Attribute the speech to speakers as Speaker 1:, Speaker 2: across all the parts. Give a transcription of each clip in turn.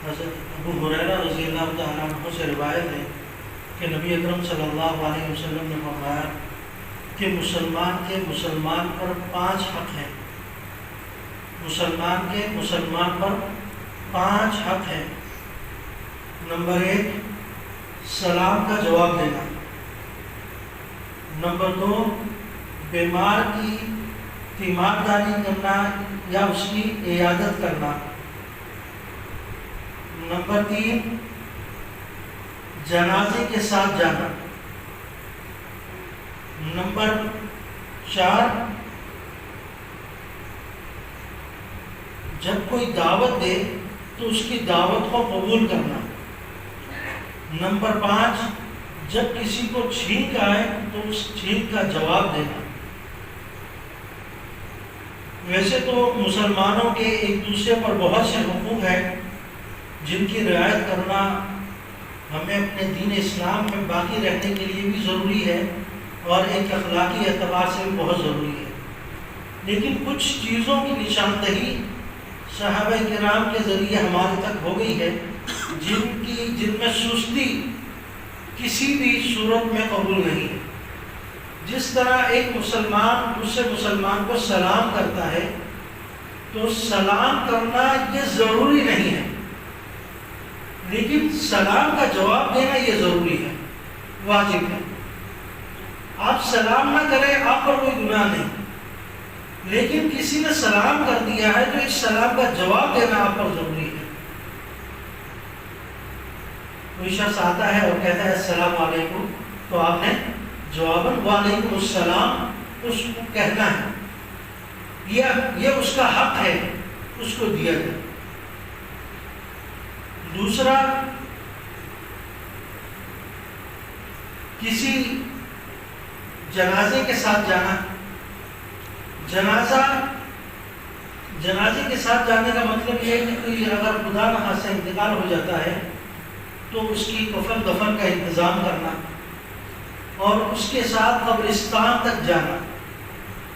Speaker 1: حضرت ابو ہریرہ رضی اللہ تعالیٰ عنہ سے روایت ہے کہ نبی اکرم صلی اللہ علیہ وسلم نے فرمایا کہ مسلمان کے مسلمان پر 5 حق ہیں. مسلمان کے مسلمان پر 5 حق ہیں. نمبر 1 سلام کا جواب دینا. نمبر 2 بیمار کی تیمارداری کرنا یا اس کی عیادت کرنا. نمبر 3 جنازے کے ساتھ جانا. نمبر 4 جب کوئی دعوت دے تو اس کی دعوت کو قبول کرنا. نمبر 5 جب کسی کو چھینک آئے تو اس چھینک کا جواب دینا. ویسے تو مسلمانوں کے ایک دوسرے پر بہت سے حقوق ہیں جن کی رعایت کرنا ہمیں اپنے دین اسلام میں باقی رہنے کے لیے بھی ضروری ہے اور ایک اخلاقی اعتبار سے بھی بہت ضروری ہے. لیکن کچھ چیزوں کی نشاندہی صحابہ کرام کے ذریعے ہمارے تک ہو گئی ہے جن میں سستی کسی بھی صورت میں قبول نہیں ہے. جس طرح ایک مسلمان دوسرے مسلمان کو سلام کرتا ہے تو سلام کرنا یہ ضروری نہیں ہے، لیکن سلام کا جواب دینا یہ ضروری ہے، واجب ہے. آپ سلام نہ کریں آپ پر کوئی گناہ نہیں، لیکن کسی نے سلام کر دیا ہے تو اس سلام کا جواب دینا آپ پر ضروری ہے. کوئی شخص آتا ہے اور کہتا ہے السلام علیکم تو آپ نے جواباً وعلیکم السلام اس کو کہنا ہے. یہ اس کا حق ہے، اس کو دیا جائے. دوسرا کسی جنازے کے ساتھ جانا. جنازے کے ساتھ جانے کا مطلب یہ ہے کہ اگر خدا نخواستہ انتقال ہو جاتا ہے تو اس کی کفن دفن کا انتظام کرنا اور اس کے ساتھ قبرستان تک جانا.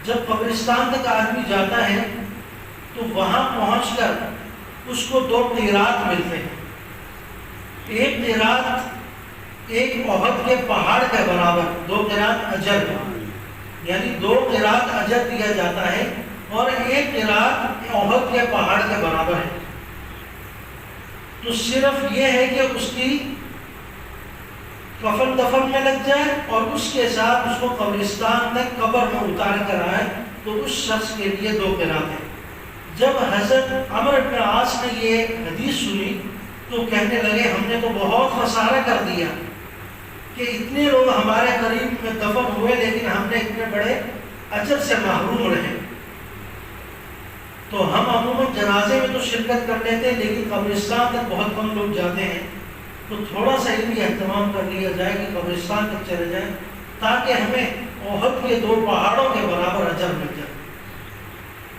Speaker 1: جب قبرستان تک آدمی جاتا ہے تو وہاں پہنچ کر اس کو 2 قیرات ملتے ہیں. ایک قیرات ایک احد کے پہاڑ کے برابر، 2 قیرات اجر، یعنی 2 قیرات اجر دیا جاتا ہے اور ایک قیرات احد کے پہاڑ کے برابر ہے. تو صرف یہ ہے کہ اس کی کفن دفن میں لگ جائے اور اس کے ساتھ اس کو قبرستان تک قبر میں اتار کر آئے تو اس شخص کے لیے 2 قیرات ہیں. جب حضرت عمرو بن عاص نے یہ حدیث سنی تو کہنے لگے ہم نے تو بہت خسارہ کر دیا کہ اتنے لوگ ہمارے قریب میں دفن ہوئے لیکن ہم نے اتنے بڑے اجر سے محروم رہے. تو ہم عموماً جنازے میں تو شرکت کر لیتے ہیں لیکن قبرستان تک بہت کم لوگ جاتے ہیں. تو تھوڑا سا ان کی اہتمام کر لیا جائے کہ قبرستان تک چلے جائیں تاکہ ہمیں احد کے 2 پہاڑوں کے برابر اجر مل جائے.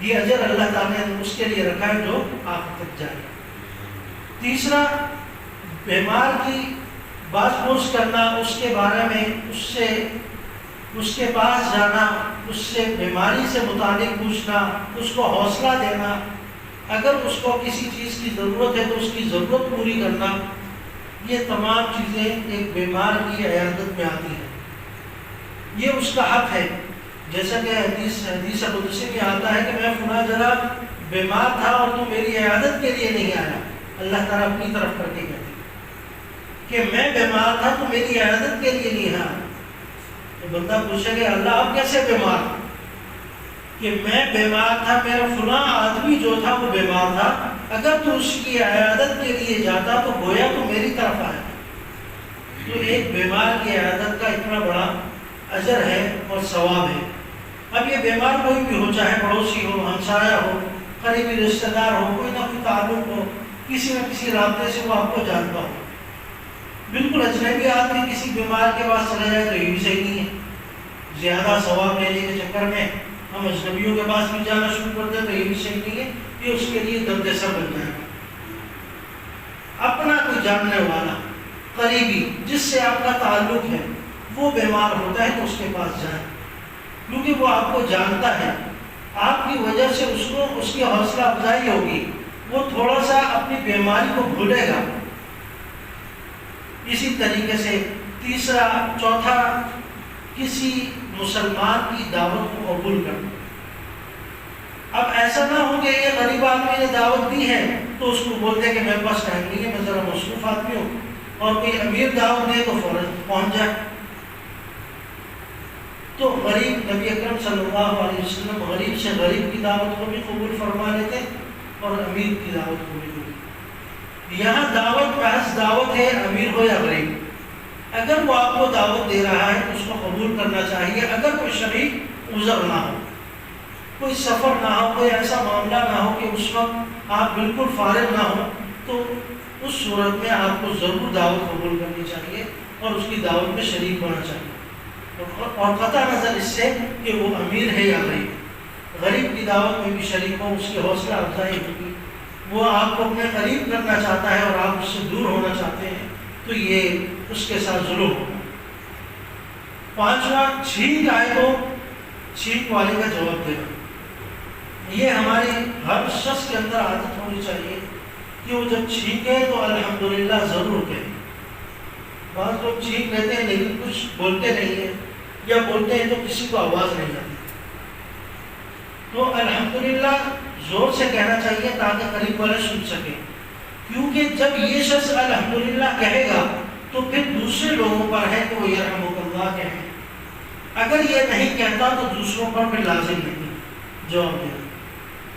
Speaker 1: یہ اجر اللہ تعالیٰ نے اس کے لیے رکھا ہے جو آپ تک جائے. تیسرا بیمار کی بات پوچھ کرنا، اس کے بارے میں اس کے پاس جانا، اس سے بیماری سے متعلق پوچھنا، اس کو حوصلہ دینا. اگر اس کو کسی چیز کی ضرورت ہے تو اس کی ضرورت پوری کرنا. یہ تمام چیزیں ایک بیمار کی عیادت میں آتی ہیں. یہ اس کا حق ہے. جیسا کہ حدیث قدسی میں آتا ہے کہ میں فلاں جگہ بیمار تھا اور تو میری عیادت کے لیے نہیں آیا. اللہ تعالیٰ اپنی طرف کر کے کہتے کہ میں بیمار تھا تو میری عیادت کے لیے نہیں آیا. تو بندہ پوچھے گا اللہ آپ کیسے بیمار؟ کہ میں بیمار تھا، میرا فلاں آدمی جو تھا وہ بیمار تھا، اگر تو اس کی عیادت کے لیے جاتا تو گویا تو میری طرف آیا. تو ایک بیمار کی عیادت کا اتنا بڑا اجر ہے اور ثواب ہے. اب یہ بیمار کوئی بھی ہو، چاہے پڑوسی ہو، ہمسایہ ہو، قریبی رشتہ دار ہو، کوئی نہ کوئی تعلق ہو، کسی نہ کسی رابطے سے وہ آپ کو جانتا ہو. بالکل اجنبی آدمی کسی بیمار کے پاس چلا جائے تو یہ بھی صحیح نہیں ہے. زیادہ ثواب لینے کے چکر میں ہم اجنبیوں کے پاس بھی جانا شروع کر دیں تو یہ بھی صحیح نہیں ہے. یہ اس کے لیے درد سر بن جائے گا. اپنا کوئی جاننے والا قریبی جس سے آپ کا تعلق ہے وہ بیمار ہوتا ہے تو اس کے پاس جائیں، کیونکہ وہ آپ کو جانتا ہے. آپ کی وجہ سے اس کو اس کی حوصلہ افزائی ہوگی، وہ تھوڑا سا اپنی بیماری کو بھولے گا. اسی طریقے سے تیسرا چوتھا، کسی مسلمان کی دعوت کو قبول کرنا. اب ایسا نہ ہو کہ یہ غریب آدمی نے دعوت دی ہے تو اس کو بولتے کہ میرے پاس ٹائم نہیں ہے، میں ذرا مصروف آدمی ہوں، اور کوئی امیر دعوت دے تو فوراً پہنچ جائے. تو غریب، نبی اکرم صلی اللہ علیہ وسلم غریب سے غریب کی دعوت کو بھی قبول فرما لیتے اور امیر کی دعوت کو بھی قبول. یہاں دعوت محض دعوت ہے، امیر ہو یا غریب. اگر وہ آپ کو دعوت دے رہا ہے تو اس کو قبول کرنا چاہیے، اگر کوئی شریک عذر نہ ہو، کوئی سفر نہ ہو، کوئی ایسا معاملہ نہ ہو کہ اس وقت آپ بالکل فارغ نہ ہو، تو اس صورت میں آپ کو ضرور دعوت قبول کرنی چاہیے اور اس کی دعوت میں شریک ہونا چاہیے. اور قطع نظر اس سے کہ وہ امیر ہے یا غریب. غریب کی دعوت میں بھی شریک ہو، اس کی حوصلہ افزائی ہوگی. وہ آپ کو اپنے قریب کرنا چاہتا ہے اور آپ اس سے دور ہونا چاہتے ہیں تو یہ اس کے ساتھ ظلم ہوگا. پانچواں، چھینک آئے تو چھینک والے کا جواب دینا. یہ ہماری ہر شخص کے اندر عادت ہونی چاہیے کہ وہ جب چھینکے تو الحمدللہ ضرور کہیں. بعض لوگ چھینک لیتے ہیں لیکن کچھ بولتے نہیں ہیں، یا بولتے ہیں تو کسی کو آواز نہیں آتی. تو الحمدللہ زور سے کہنا چاہیے تاکہ قریب والے سن سکیں، کیونکہ جب یہ شخص الحمدللہ کہے گا تو پھر دوسرے لوگوں پر ہے کہ وہ یرحمک اللہ کہیں. اگر یہ نہیں کہتا تو دوسروں پر پھر لازم نہیں جواب دینا.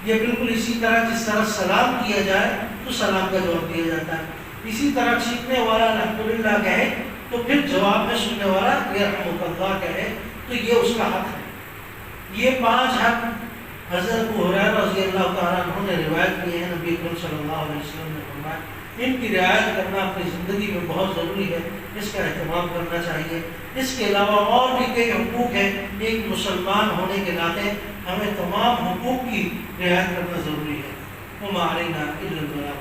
Speaker 1: یہ بالکل اسی طرح جس طرح سلام کیا جائے تو سلام کا جواب دیا جاتا ہے، اسی طرح چھینکنے والا الحمدللہ کہے تو پھر جواب میں سننے والا یرحمک اللہ کہے تو یہ اس کا حق ہے. یہ 5 حق حضرت ابو ہریرہ رضی اللہ تعالیٰ عنہ نے روایت کی ہے. نبی اکرم صلی اللہ علیہ وسلم نے فرمایا ان کی رعایت کرنا اپنی زندگی میں بہت ضروری ہے، اس کا اہتمام کرنا چاہیے. اس کے علاوہ اور بھی کئی حقوق ہیں. ایک مسلمان ہونے کے ناطے ہمیں تمام حقوق کی رعایت کرنا ضروری ہے. وما علینا الا البلاغ.